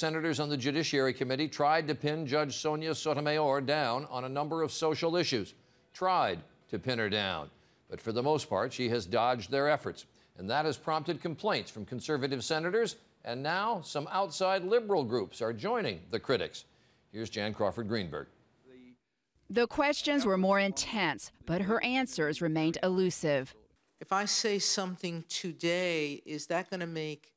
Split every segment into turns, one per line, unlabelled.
senators on the Judiciary Committee tried to pin Judge Sonia Sotomayor down on a number of social issues. Tried to pin her down. But for the most part, she has dodged their efforts. And that has prompted complaints from conservative senators. And now some outside liberal groups are joining the critics. Here's Jan Crawford Greenberg.
The questions were more intense, but her answers remained elusive.
If I say something today, is that going to make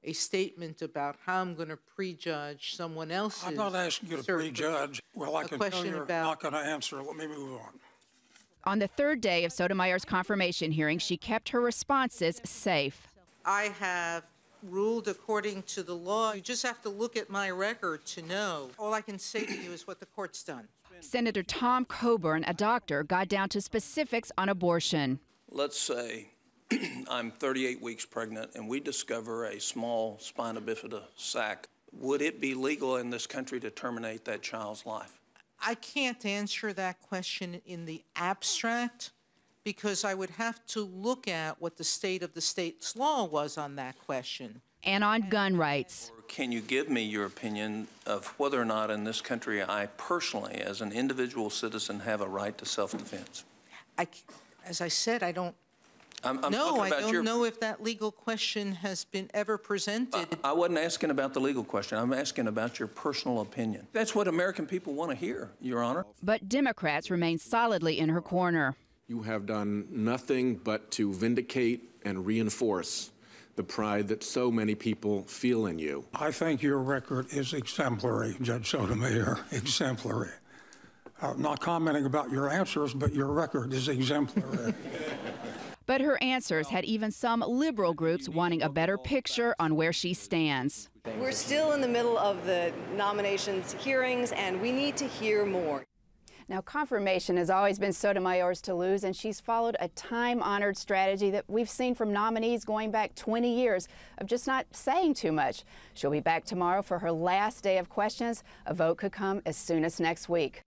a statement about how I'm going to prejudge someone else's?
I'm not asking you to prejudge. Well, I can tell you're not going to answer. Let me move on.
On the third day of Sotomayor's confirmation hearing, she kept her responses safe.
I have ruled according to the law. You just have to look at my record to know. All I can say to you is what the court's done.
Senator Tom Coburn, a doctor, got down to specifics on abortion.
Let's say I'm 38 weeks pregnant and we discover a small spina bifida sac. Would it be legal in this country to terminate that child's life?
I can't answer that question in the abstract because I would have to look at what the state of the state's law was on that question.
And on gun rights.
Can you give me your opinion of whether or not in this country I personally, as an individual citizen, have a right to self-defense?
As I said, I don't know. I don't know if that legal question has been ever presented.
I wasn't asking about the legal question. I'm asking about your personal opinion. That's what American people want to hear, Your Honor.
But Democrats remain solidly in her corner.
You have done nothing but to vindicate and reinforce the pride that so many people feel in you.
I think your record is exemplary, Judge Sotomayor, exemplary. I'm not commenting about your answers, but your record is exemplary.
But her answers had even some liberal groups wanting a better picture on where she stands.
We're still in the middle of the nominations hearings, and we need to hear more.
Now, confirmation has always been Sotomayor's to lose, and she's followed a time-honored strategy that we've seen from nominees going back 20 years of just not saying too much. She'll be back tomorrow for her last day of questions. A vote could come as soon as next week.